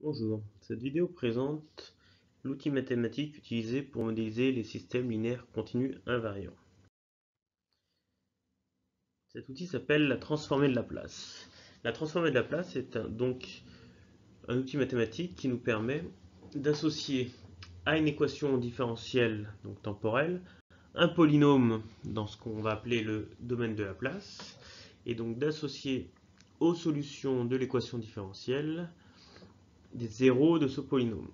Bonjour, cette vidéo présente l'outil mathématique utilisé pour modéliser les systèmes linéaires continus invariants. Cet outil s'appelle la transformée de Laplace. La transformée de Laplace est donc un outil mathématique qui nous permet d'associer à une équation différentielle, donc temporelle, un polynôme dans ce qu'on va appeler le domaine de Laplace, et donc d'associer aux solutions de l'équation différentielle des zéros de ce polynôme.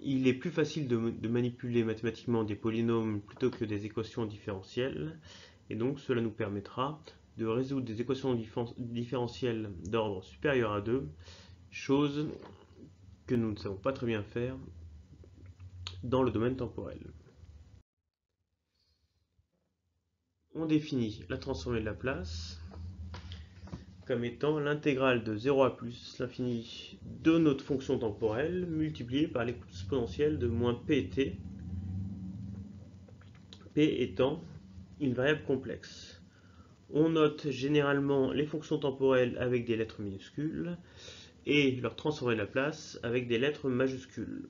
Il est plus facile de manipuler mathématiquement des polynômes plutôt que des équations différentielles, et donc cela nous permettra de résoudre des équations différentielles d'ordre supérieur à 2, chose que nous ne savons pas très bien faire dans le domaine temporel. On définit la transformée de Laplace comme étant l'intégrale de 0 à plus l'infini de notre fonction temporelle multipliée par l'exponentielle de moins pt, p étant une variable complexe. On note généralement les fonctions temporelles avec des lettres minuscules et leur transformée de Laplace avec des lettres majuscules.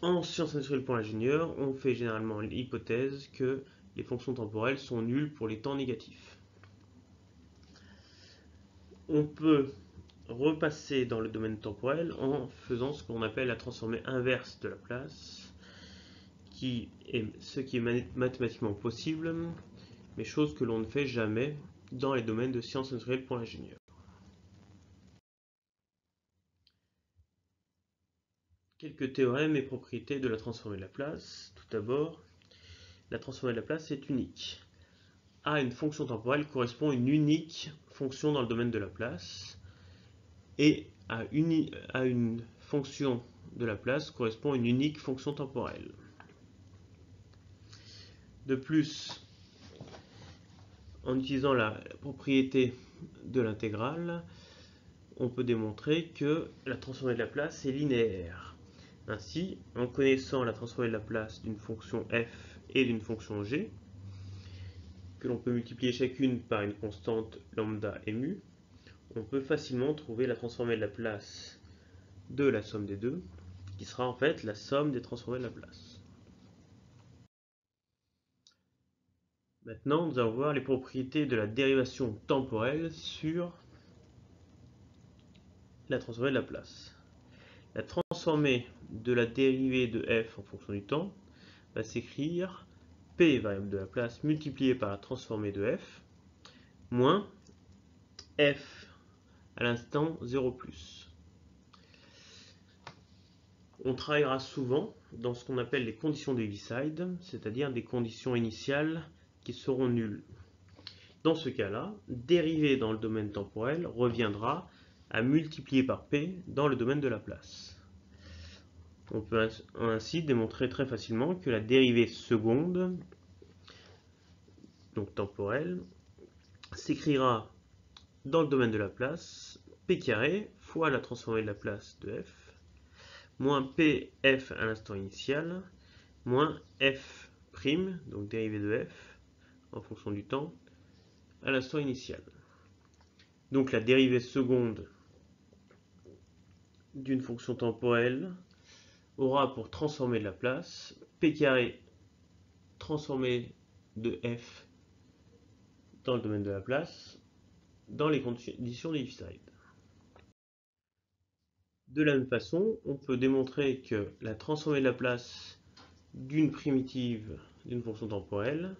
En sciences naturelles pour l'ingénieur, on fait généralement l'hypothèse que les fonctions temporelles sont nulles pour les temps négatifs. On peut repasser dans le domaine temporel en faisant ce qu'on appelle la transformée inverse de Laplace, ce qui est mathématiquement possible, mais chose que l'on ne fait jamais dans les domaines de sciences naturelles pour l'ingénieur. Quelques théorèmes et propriétés de la transformée de Laplace. Tout d'abord, la transformée de Laplace est unique. À une fonction temporelle correspond une unique fonction dans le domaine de Laplace, et à une fonction de Laplace correspond une unique fonction temporelle. De plus, en utilisant la propriété de l'intégrale, on peut démontrer que la transformée de Laplace est linéaire. Ainsi, en connaissant la transformée de Laplace d'une fonction f et d'une fonction g, que l'on peut multiplier chacune par une constante lambda et mu, on peut facilement trouver la transformée de Laplace de la somme des deux, qui sera en fait la somme des transformées de Laplace. Maintenant, nous allons voir les propriétés de la dérivation temporelle sur la transformée de Laplace. La transformée de la dérivée de f en fonction du temps va s'écrire p, variable de Laplace, multiplié par la transformée de f, moins f à l'instant 0+. On travaillera souvent dans ce qu'on appelle les conditions de Heaviside, c'est-à-dire des conditions initiales qui seront nulles. Dans ce cas-là, dériver dans le domaine temporel reviendra à multiplier par p dans le domaine de Laplace. On peut ainsi démontrer très facilement que la dérivée seconde, donc temporelle, s'écrira dans le domaine de Laplace p carré fois la transformée de Laplace de f, moins pf à l'instant initial, moins f', donc dérivée de f en fonction du temps, à l'instant initial. Donc la dérivée seconde d'une fonction temporelle aura pour transformée de Laplace p carré transformée de f dans le domaine de Laplace dans les conditions de Heaviside. De la même façon, on peut démontrer que la transformée de Laplace d'une primitive d'une fonction temporelle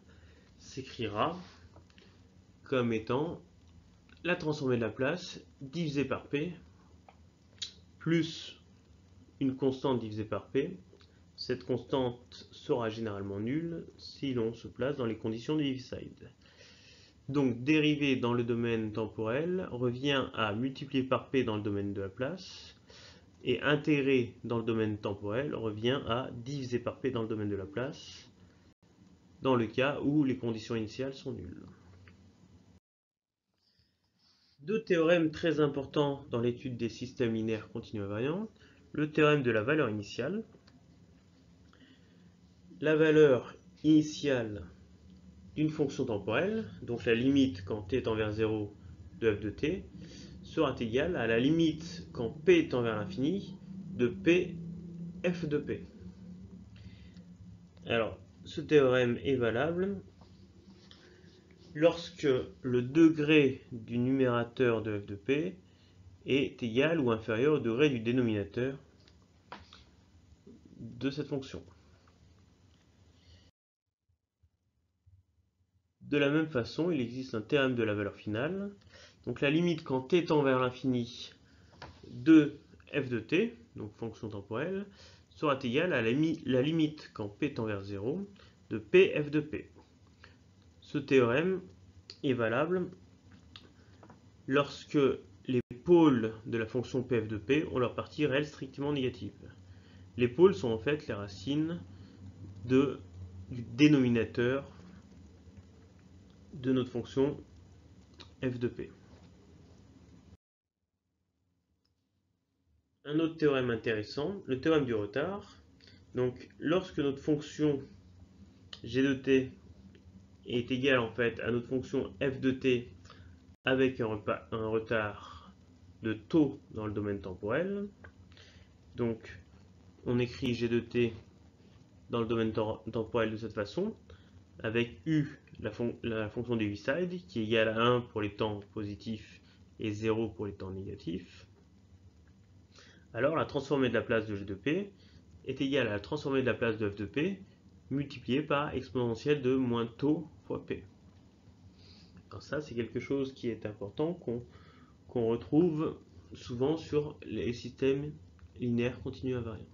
s'écrira comme étant la transformée de Laplace divisée par p plus une constante divisée par p. Cette constante sera généralement nulle si l'on se place dans les conditions de Heaviside. Donc dériver dans le domaine temporel revient à multiplier par p dans le domaine de Laplace, et intégrer dans le domaine temporel revient à diviser par p dans le domaine de Laplace, dans le cas où les conditions initiales sont nulles. Deux théorèmes très importants dans l'étude des systèmes linéaires continus invariants. Le théorème de la valeur initiale. La valeur initiale d'une fonction temporelle, donc la limite quand t tend vers 0 de f de t sera égal à la limite quand p tend vers l'infini de p f de p. Alors, ce théorème est valable lorsque le degré du numérateur de f de p est égal ou inférieur au degré du dénominateur de cette fonction. De la même façon, il existe un théorème de la valeur finale. Donc la limite quand t tend vers l'infini de f de t, donc fonction temporelle, sera égale à la limite quand p tend vers 0 de p f de p. Ce théorème est valable lorsque les pôles de la fonction p f de p ont leur partie réelle strictement négative. Les pôles sont en fait les racines du dénominateur de notre fonction f de p. Un autre théorème intéressant, le théorème du retard. Donc, lorsque notre fonction g de t est égale en fait à notre fonction f de t avec un retard de taux dans le domaine temporel, donc on écrit g de t dans le domaine temporel de cette façon, avec u, la fonction de Heaviside, qui est égale à 1 pour les temps positifs et 0 pour les temps négatifs. Alors la transformée de la place de g de p est égale à la transformée de la place de f de p multipliée par exponentielle de moins taux fois p. Alors ça, c'est quelque chose qui est important, qu'on retrouve souvent sur les systèmes linéaires continus invariants.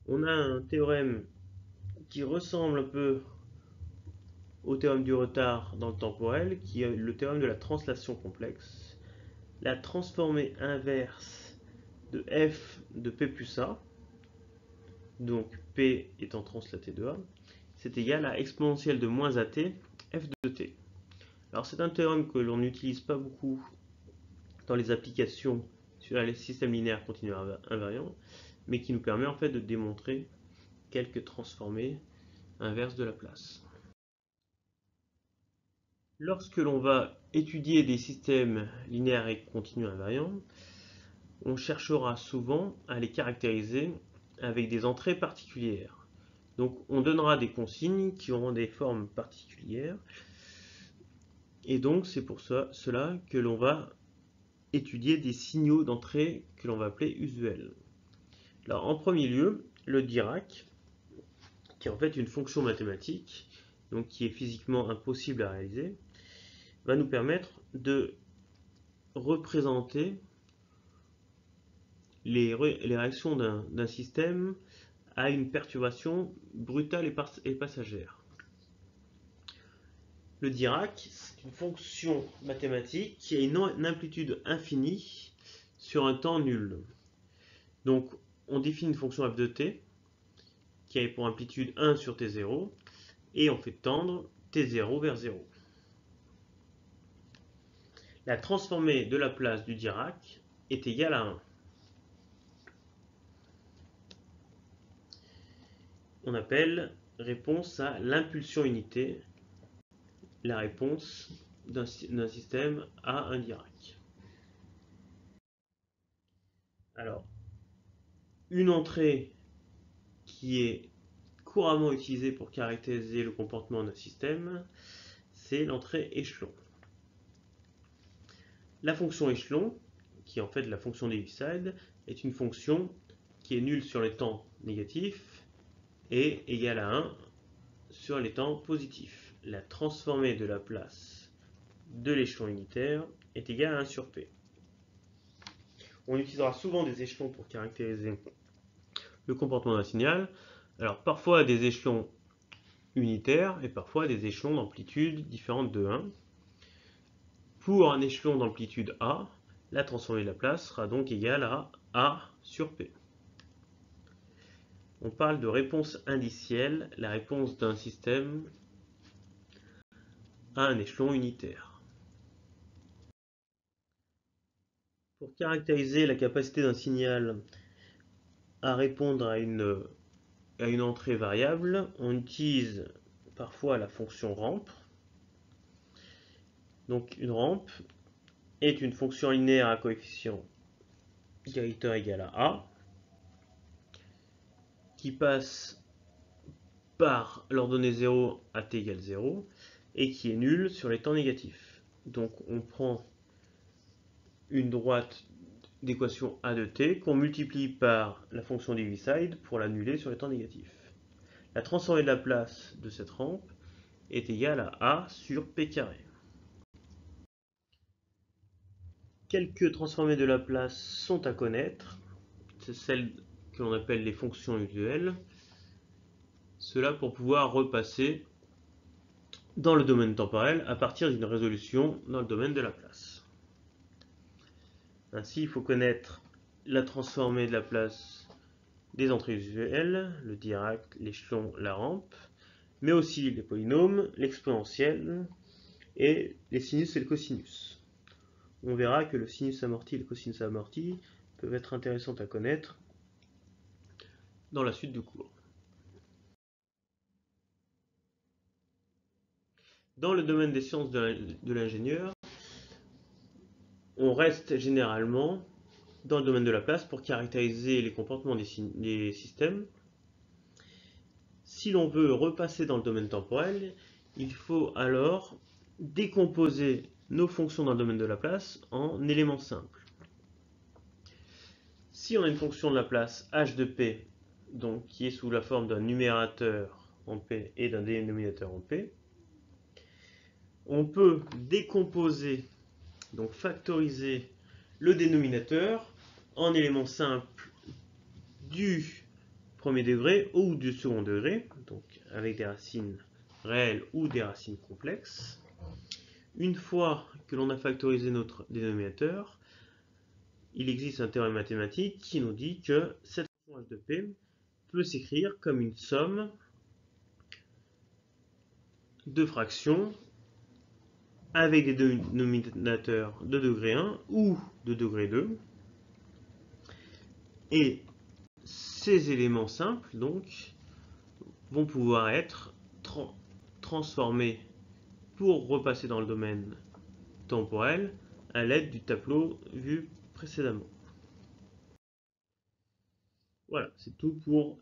On a un théorème qui ressemble un peu au théorème du retard dans le temporel, qui est le théorème de la translation complexe. La transformée inverse de f de p plus a, donc p étant translaté de a, c'est égal à exponentielle de moins at f de t. Alors c'est un théorème que l'on n'utilise pas beaucoup dans les applications sur les systèmes linéaires continus invariants, mais qui nous permet en fait de démontrer quelques transformées inverses de la place. Lorsque l'on va étudier des systèmes linéaires et continus invariants, on cherchera souvent à les caractériser avec des entrées particulières. Donc on donnera des consignes qui auront des formes particulières, et donc c'est pour cela que l'on va étudier des signaux d'entrée que l'on va appeler usuels. Alors en premier lieu, le Dirac, qui est en fait une fonction mathématique, donc qui est physiquement impossible à réaliser, va nous permettre de représenter les réactions d'un système à une perturbation brutale et passagère. Le Dirac, c'est une fonction mathématique qui a une amplitude infinie sur un temps nul. Donc, on définit une fonction f de t qui a pour amplitude 1 sur t0 et on fait tendre t0 vers 0. La transformée de la place du Dirac est égale à 1. On appelle réponse à l'impulsion unité la réponse d'un système à un Dirac. Alors, une entrée qui est couramment utilisée pour caractériser le comportement d'un système, c'est l'entrée échelon. La fonction échelon, qui est en fait la fonction d'Heaviside, est une fonction qui est nulle sur les temps négatifs et égale à 1 sur les temps positifs. La transformée de la place de l'échelon unitaire est égale à 1 sur p. On utilisera souvent des échelons pour caractériser le comportement d'un signal. Alors parfois des échelons unitaires et parfois des échelons d'amplitude différentes de 1. Pour un échelon d'amplitude A, la transformée de la place sera donc égale à A sur P. On parle de réponse indicielle, la réponse d'un système à un échelon unitaire. Pour caractériser la capacité d'un signal à répondre à une entrée variable, on utilise parfois la fonction rampe. Donc une rampe est une fonction linéaire à coefficient directeur égal à A qui passe par l'ordonnée 0 à t égale 0 et qui est nulle sur les temps négatifs. Donc on prend une droite d'équation A de t qu'on multiplie par la fonction d'Heaviside pour l'annuler sur les temps négatifs. La transformée de la place de cette rampe est égale à A sur P carré. Quelques transformées de Laplace sont à connaître. C'est celles que l'on appelle les fonctions usuelles. Cela pour pouvoir repasser dans le domaine temporel à partir d'une résolution dans le domaine de Laplace. Ainsi, il faut connaître la transformée de Laplace des entrées usuelles, le Dirac, l'échelon, la rampe, mais aussi les polynômes, l'exponentielle et les sinus et le cosinus. On verra que le sinus amorti et le cosinus amorti peuvent être intéressants à connaître dans la suite du cours. Dans le domaine des sciences de l'ingénieur, on reste généralement dans le domaine de Laplace pour caractériser les comportements des systèmes. Si l'on veut repasser dans le domaine temporel, il faut alors décomposer nos fonctions dans le domaine de Laplace en éléments simples. Si on a une fonction de Laplace h de p, donc qui est sous la forme d'un numérateur en p et d'un dénominateur en p, on peut décomposer, donc factoriser le dénominateur en éléments simples du premier degré ou du second degré, donc avec des racines réelles ou des racines complexes. Une fois que l'on a factorisé notre dénominateur, il existe un théorème mathématique qui nous dit que cette fonction h de p peut s'écrire comme une somme de fractions avec des dénominateurs de degré 1 ou de degré 2. Et ces éléments simples, donc, vont pouvoir être transformés pour repasser dans le domaine temporel à l'aide du tableau vu précédemment. Voilà, c'est tout pour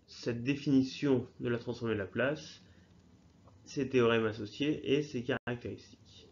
cette définition de la transformée de Laplace, ses théorèmes associés et ses caractéristiques.